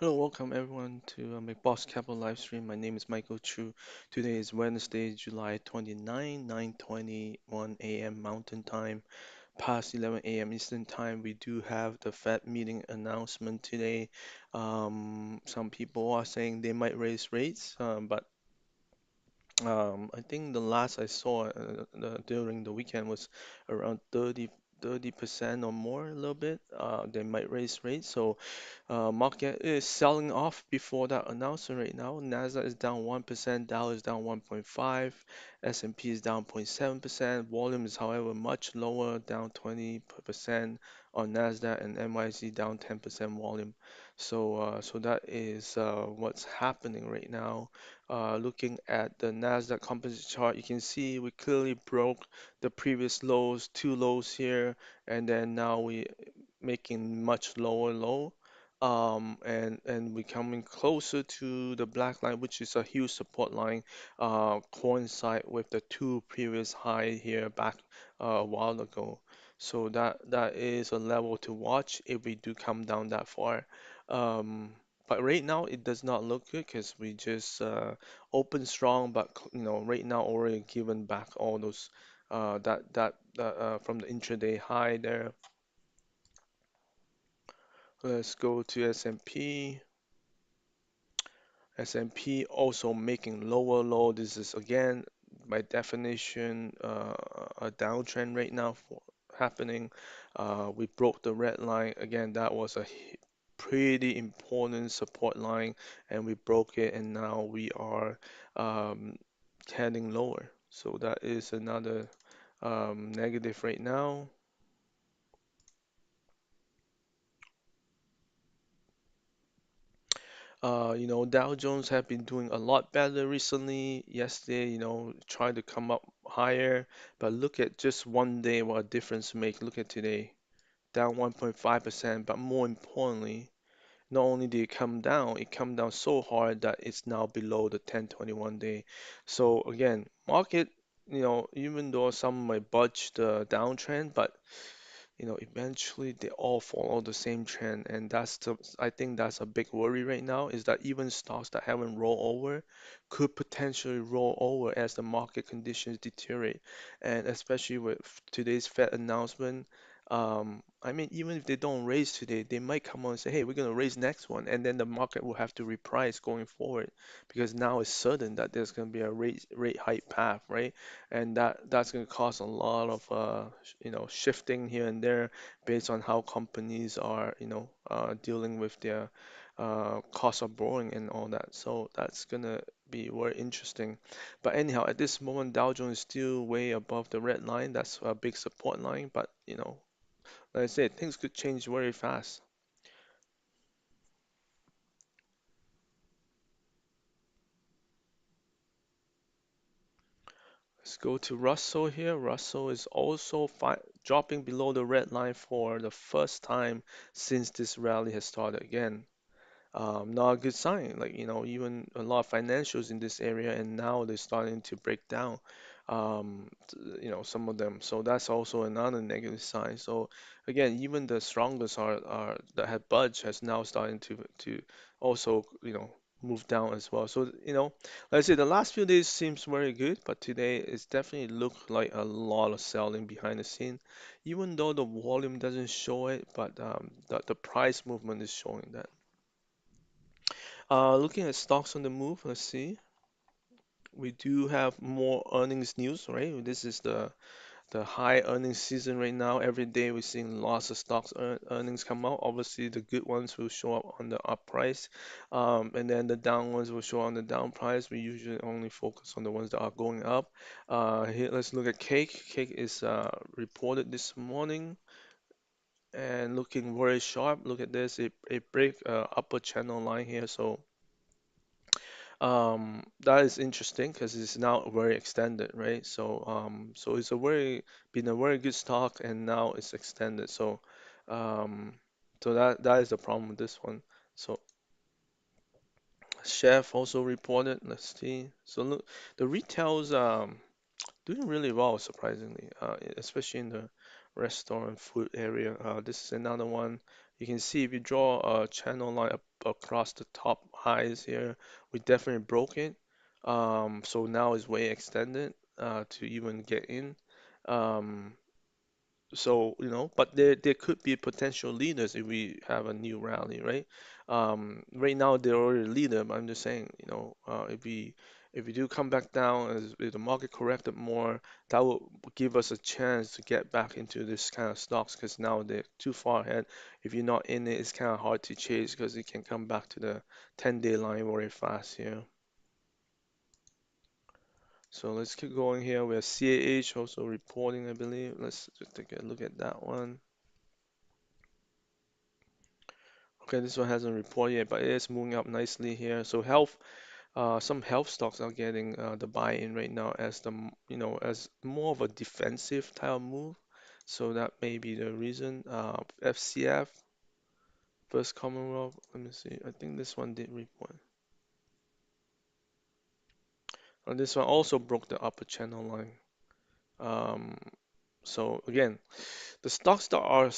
Hello, welcome everyone to McBoss Capital live stream. My name is Michael Chu. Today is Wednesday, July 29, 9:21 a.m. Mountain Time, past 11 a.m. Eastern Time. We do have the Fed meeting announcement today. Some people are saying they might raise rates, but I think the last I saw during the weekend was around 30% or more, a little bit. They might raise rates. So market is selling off before that announcement right now. Nasdaq is down 1%, Dow is down 1.5, S&P is down 0.7%. Volume is, however, much lower, down 20% on Nasdaq, and NYC down 10% volume. So that is what's happening right now. Looking at the Nasdaq Composite chart, you can see we clearly broke the previous lows, two lows here, and then now we making much lower low. And we coming closer to the black line, which is a huge support line, coincide with the two previous high here back a while ago. So that is a level to watch if we do come down that far. But right now it does not look good because we just open strong, but right now already given back all those from the intraday high there. Let's go to S&P. S&P also making lower low. This is again, by definition, a downtrend right now happening. We broke the red line again. That was a pretty important support line, and we broke it, and now we are um, heading lower. So that is another negative right now. Dow Jones have been doing a lot better recently. Yesterday, tried to come up higher, but look at just one day what a difference make. Look at today, down 1.5%. But more importantly, not only did it come down so hard that it's now below the 1021 day. So again, market, even though some might budge the downtrend, but eventually they all follow the same trend, and I think that's a big worry right now, is that even stocks that haven't rolled over could potentially roll over as the market conditions deteriorate, and especially with today's Fed announcement. I mean, even if they don't raise today, they might come on and say, "Hey, we're gonna raise next one," and then the market will have to reprice going forward because now it's certain that there's gonna be a rate hike path, right? And that's going to cause a lot of shifting here and there based on how companies are dealing with their cost of borrowing and all that. So that's going to be very interesting. But anyhow, at this moment, Dow Jones is still way above the red line. That's a big support line. But like I said, things could change very fast. Let's go to Russell here. Russell is also dropping below the red line for the first time since this rally has started again. Not a good sign. Like, even a lot of financials in this area, and now they're starting to break down, some of them. So that's also another negative sign. So again, even the strongest are that had budge has now starting to also, move down as well. So, like I said, the last few days seems very good, but today it's definitely looked like a lot of selling behind the scene, even though the volume doesn't show it, but the price movement is showing that. Looking at stocks on the move, let's see. We do have more earnings news, right? This is the high earnings season right now. Every day we're seeing lots of stocks earnings come out. Obviously, the good ones will show up on the up price, and then the down ones will show on the down price. We usually only focus on the ones that are going up. Here, let's look at Cake. Cake is reported this morning and looking very sharp. Look at this. It break upper channel line here, so. That is interesting because it's now very extended, right? So it's been a very good stock, and now it's extended. Um, so that is the problem with this one. So Chef also reported. Let's see. So look, the retail's doing really well, surprisingly, especially in the restaurant food area. This is another one. You can see if you draw a channel line up across the top highs here, we definitely broke it. So now it's way extended to even get in. Um, so, but there could be potential leaders if we have a new rally, right? Right now they're already a leader, but I'm just saying, if we do come back down as if the market corrected more, that will give us a chance to get back into this kind of stocks because now they're too far ahead. If you're not in it, it's kind of hard to chase because it can come back to the 10-day line very fast here. So let's keep going here. We have CAH also reporting, I believe. Let's just take a look at that one. Okay, this one hasn't reported yet, but it is moving up nicely here. So some health stocks are getting the buy-in right now as as more of a defensive type of move. So that may be the reason. FCF, First Commonwealth. Let me see. I think this one did report. And this one also broke the upper channel line. Um, so again, the stocks that are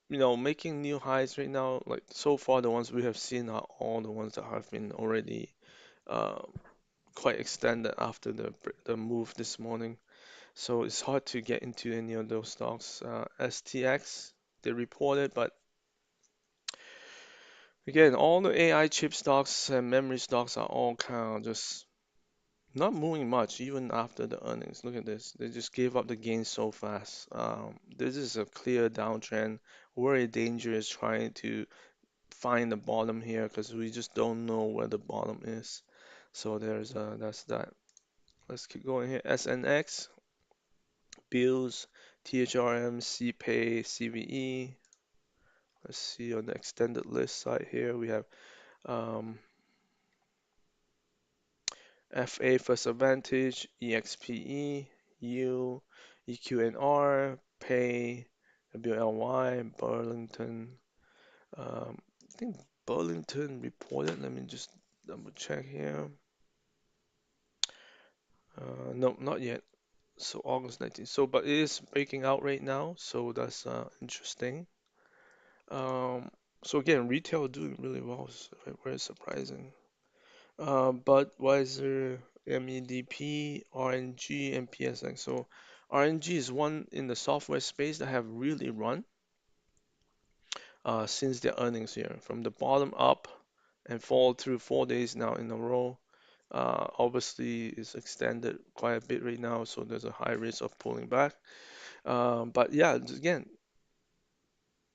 making new highs right now, like so far the ones we have seen are all the ones that have been already uh, quite extended after the move this morning. So it's hard to get into any of those stocks. STX, they reported, but again, all the AI chip stocks and memory stocks are all kind of just not moving much, even after the earnings. Look at this. They just gave up the gains so fast. This is a clear downtrend, very dangerous trying to find the bottom here because we just don't know where the bottom is. So that's that. Let's keep going here. SNX, Bills, THRM, CPay, CVE. Let's see on the extended list side here. We have um, FA First Advantage, EXPE, U, EQNR, Pay, WLY, Burlington. I think Burlington reported. Let me just double check here. No, not yet. So August 19th. So, but it is breaking out right now, so that's interesting. Um, so again, retail doing really well, very surprising. Budweiser, MEDP, RNG, and PSX. So RNG is one in the software space that have really run since their earnings here, from the bottom up and fall through 4 days now in a row. Obviously, it's extended quite a bit right now, so there's a high risk of pulling back. But yeah, again,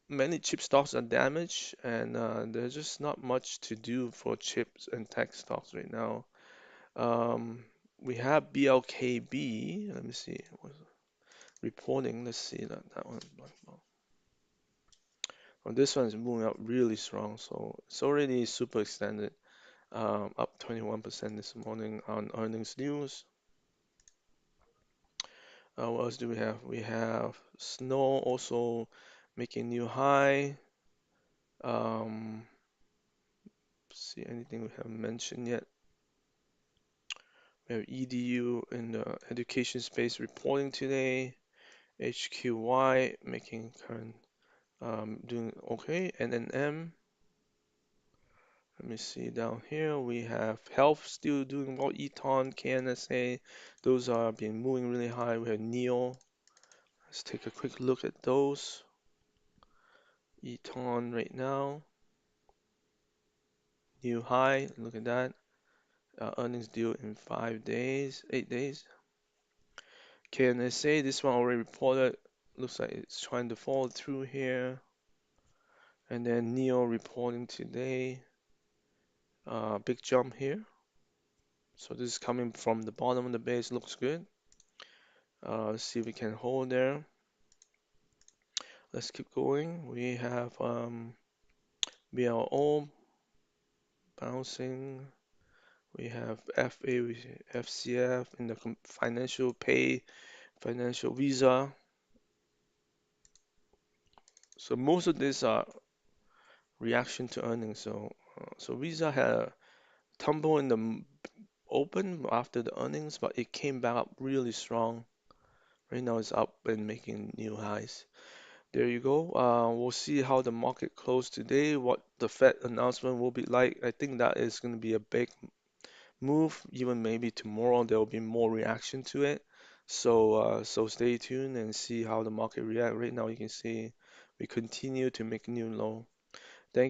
many chip stocks are damaged, and there's just not much to do for chips and tech stocks right now. Um, we have BLKB. Let me see. Reporting. Let's see that one. Oh, this one is moving up really strong, so it's already super extended. Up 21% this morning on earnings news. What else do we have? We have Snow also making new high. Um, see anything we haven't mentioned yet. We have EDU in the education space reporting today. HQY making current doing okay. NNM. Let me see down here. We have health still doing well. Eton, KNSA, those are been moving really high. We have NEO. Let's take a quick look at those. Eton right now, new high. Look at that. Earnings due in 5 days, 8 days. KNSA, this one already reported. Looks like it's trying to fall through here. And then NEO reporting today. Big jump here. So this is coming from the bottom of the base. Looks good. Let's see if we can hold there. Let's keep going. We have BLO bouncing. We have FA, FCF in the financial pay, financial visa. So most of these are reaction to earnings. So Visa had a tumble in the open after the earnings, but it came back up really strong. Right now it's up and making new highs. There you go. We'll see how the market closed today, what the Fed announcement will be like. I think that is going to be a big move. Even maybe tomorrow there will be more reaction to it. So stay tuned and see how the market react. Right now you can see we continue to make new low. Thank you.